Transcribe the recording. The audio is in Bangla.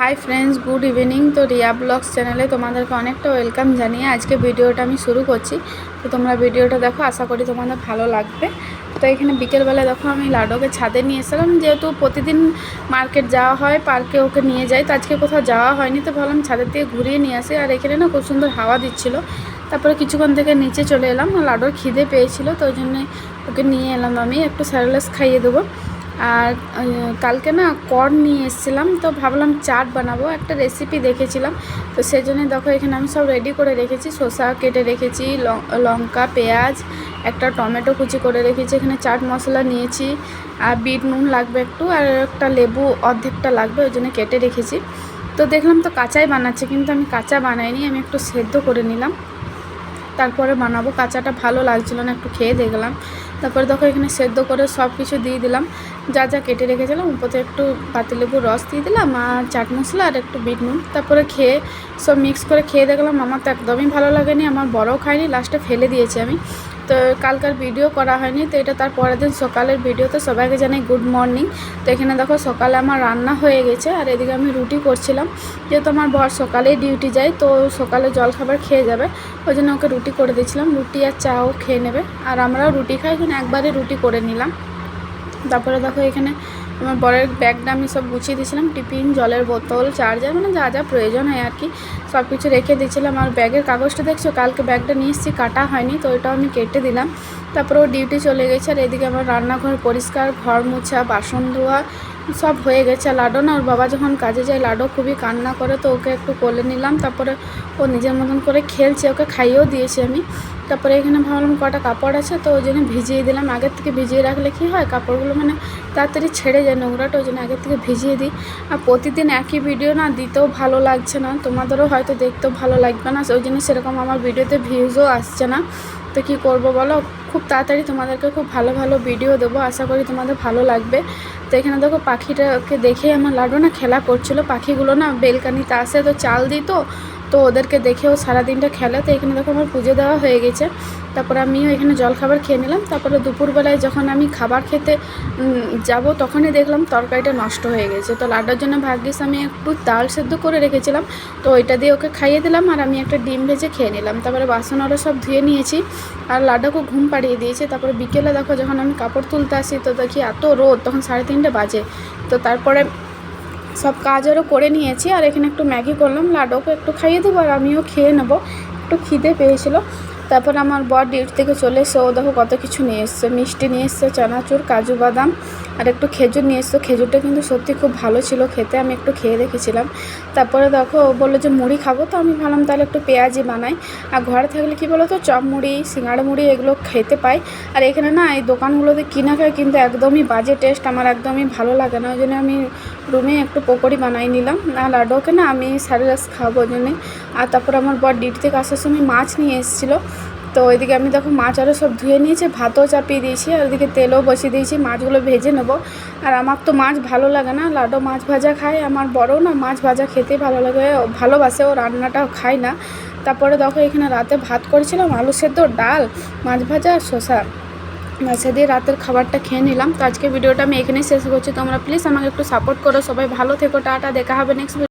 Hi friends, good evening. তো রিয়া ব্লগস চ্যানেলে তোমাদেরকে অনেকটা ওয়েলকাম জানিয়ে আজকে ভিডিওটা আমি শুরু করছি। তো তোমরা ভিডিওটা দেখো, আশা করি তোমাদের ভালো লাগবে। তো এখানে বিকেলবেলা দেখো আমি লাডোকে ছাদে নিয়ে এসেছিলাম, যেহেতু প্রতিদিন মার্কেট যাওয়া হয়, পার্কে ওকে নিয়ে যাই। তো আজকে কোথাও যাওয়া হয়নি, তো ভাবলাম ছাদের থেকে ঘুরিয়ে নিয়ে আসি। আর এখানে না খুব সুন্দর হাওয়া দিচ্ছিল। তারপরে কিছুক্ষণ থেকে নিচে চলে এলাম, লাডোর খিদে পেয়েছিল, তো ওই জন্যে ওকে নিয়ে এলাম। আমি একটু স্যারেলাস খাইয়ে দেবো। আর কালকে না কর্ন নিয়ে এসেছিলাম, তো ভাবলাম চাট বানাবো, একটা রেসিপি দেখেছিলাম। তো সেই জন্যে দেখো এখানে আমি সব রেডি করে রেখেছি। শসা কেটে রেখেছি, লঙ্কা, পেঁয়াজ, একটা টমেটো কুচি করে রেখেছি। এখানে চাট মশলা নিয়েছি, আর বিট নুন লাগবে একটু, আর একটা লেবু অর্ধেকটা লাগবে, ওই জন্য কেটে রেখেছি। তো দেখলাম তো কাঁচাই বানাচ্ছে, কিন্তু আমি কাঁচা বানাইনি, আমি একটু সেদ্ধ করে নিলাম, তারপরে বানাবো। কাঁচাটা ভালো লাগছিলো না, একটু খেয়ে দেখলাম। তারপরে দেখো এখানে সেদ্ধ করে সব কিছু দিয়ে দিলাম, যা যা কেটে রেখেছিলাম। উপরে একটু পাতিলেবুর রস দিয়ে দিলাম, আর চাট মশলা আর একটু বিট নুন। তারপরে খেয়ে সব মিক্স করে খেয়ে দেখলাম আমার তো একদমই ভালো লাগেনি, আমার বড়ও খায়নি, লাস্টে ফেলে দিয়েছি আমি। তো কালকার ভিডিও করা হয়নি, তো এটা তার পরের দিন সকালের ভিডিও। তো সবাইকে জানাই গুড মর্নিং। তো এখানে দেখো সকালে আমার রান্না হয়ে গেছে, আর এদিকে আমি রুটি করছিলাম, যেহেতু আমার বর সকালেই ডিউটি যায়, তো সকালে জলখাবার খেয়ে যাবে, ওই জন্য ওকে রুটি করে দিয়েছিলাম। রুটি আর চাও খেয়ে নেবে, আর আমরাও রুটি খাই, এখানে একবারে রুটি করে নিলাম। তারপরে দেখো এখানে আমার বরের ব্যাগটা আমি সব গুছিয়ে দিয়েছিলাম, টিফিন, জলের বোতল, চার্জার, মানে যা যা প্রয়োজন হয় আর কি, সব কিছু রেখে দিয়েছিলাম। আর ব্যাগের কাগজটা দেখছো, কালকে ব্যাগটা নিয়ে এসেছি, কাটা হয়নি, তো ওইটাও আমি কেটে দিলাম। তারপরে ও ডিউটি চলে গেছে। আর এদিকে আমার রান্নাঘর পরিষ্কার, ঘর মোছা, বাসন ধোয়া সব হয়ে গেছে। লাডো না, ওর বাবা যখন কাজে যায়, লাডো খুবই কান্না করে, তো ওকে একটু কোলে নিলাম। তারপরে ও নিজের মতন করে খেলছে, ওকে খাইয়েও দিয়েছি আমি। তারপরে এখানে ভাবলাম কটা কাপড় আছে, তো ওই জন্য ভিজিয়ে দিলাম। আগের থেকে ভিজিয়ে রাখলে কী হয়, কাপড়গুলো মানে তাড়াতাড়ি ছেড়ে যায় নোংরাটা, ওই জন্য আগের থেকে ভিজিয়ে দিই। আর প্রতিদিন একই ভিডিও না দিতেও ভালো লাগছে না, তোমাদেরও হয়তো দেখতেও ভালো লাগবে না, ওই জন্য সেরকম আমার ভিডিওতে ভিউজও আসছে না। তো কী করবো বলো, খুব তাড়াতাড়ি তোমাদেরকে খুব ভালো ভালো ভিডিও দেবো, আশা করি তোমাদের ভালো লাগবে। তো এখানে দেখো পাখিটাকে দেখে আমার লাডো না খেলা করছিল। পাখিগুলো না বেলকানিতে আসে, তো চাল দিই, তো ওদেরকে দেখেও সারাদিনটা খেলে। তো এখানে দেখো আমার পুজো দেওয়া হয়ে গেছে। তারপরে আমিও এখানে জলখাবার খেয়ে নিলাম। তারপরে দুপুরবেলায় যখন আমি খাবার খেতে যাব, তখনই দেখলাম তরকারিটা নষ্ট হয়ে গেছে। তো লাড্ডুর জন্য ভাগ্যিস আমি একটু ডাল সেদ্ধ করে রেখেছিলাম, তো ওইটা দিয়ে ওকে খাইয়ে দিলাম, আর আমি একটা ডিম ভেজে খেয়ে নিলাম। তারপরে বাসন আরও সব ধুয়ে নিয়েছি, আর লাড্ডুকে ঘুম পাড়িয়ে দিয়েছি। তারপরে বিকেলে দেখো যখন আমি কাপড় তুলতে আসি, তো দেখি এত রোদ, তখন 3:30 বাজে। তো তারপরে সব কাজ আরও করে নিয়েছি, আর এখানে একটু ম্যাগি করলাম, লাডোকে একটু খাইয়ে দেবো, আর আমিও খেয়ে নেবো, একটু খিদে পেয়েছিলো। তারপর আমার বর ডিউটি থেকে চলে এসে ও দেখো কত কিছু নিয়ে এসছে, মিষ্টি নিয়ে এসছে, চানাচুর, কাজু বাদাম, আর একটু খেজুর নিয়ে এসছে। খেজুরটা কিন্তু সত্যি খুব ভালো ছিল খেতে, আমি একটু খেয়ে দেখেছিলাম। তারপরে দেখো ও বললো যে মুড়ি খাবো, তো আমি ভাবলাম তাহলে একটু পেঁয়াজি বানাই। আর ঘরে থাকলে কী বলো তো, চপ মুড়ি, সিঙ্গাড়া মুড়ি এগুলো খেতে পাই। আর এখানে না এই দোকানগুলোতে কিনা খায়, কিন্তু একদমই বাজে টেস্ট, আমার একদমই ভালো লাগে না, ওই জন্য আমি রুমে একটু পকোড়ি বানাই নিলাম। আর লাডোকে না আমি স্যারেলাস খাবো ওই জন্যে। আর তারপর আমার বর ডিউটি থেকে আসার সময় মাছ নিয়ে এসেছিলো, তো ওইদিকে আমি দেখো মাছ আরও সব ধুয়ে নিয়েছি, ভাতও চাপিয়ে দিয়েছি, আর ওইদিকে তেলও বসিয়ে দিয়েছি, মাছগুলো ভেজে নেবো। আর আমার তো মাছ ভালো লাগে না, লাডো মাছ ভাজা খায়, আমার বড়ও না মাছ ভাজা খেতে ভালো লাগে, ভালোবাসে, ও রান্নাটাও খায় না। তারপরে দেখো এখানে রাতে ভাত করেছিলাম, আলু সেদ্ধ, ডাল, মাছ ভাজা আর শসা, মাছে দিয়ে রাতের খাবারটা খেয়ে নিলাম। তো আজকে ভিডিওটা আমি এখানেই শেষ করছি। তোমরা প্লিজ আমাকে একটু সাপোর্ট করো, সবাই ভালো থেকো, টাটা, দেখা হবে নেক্সট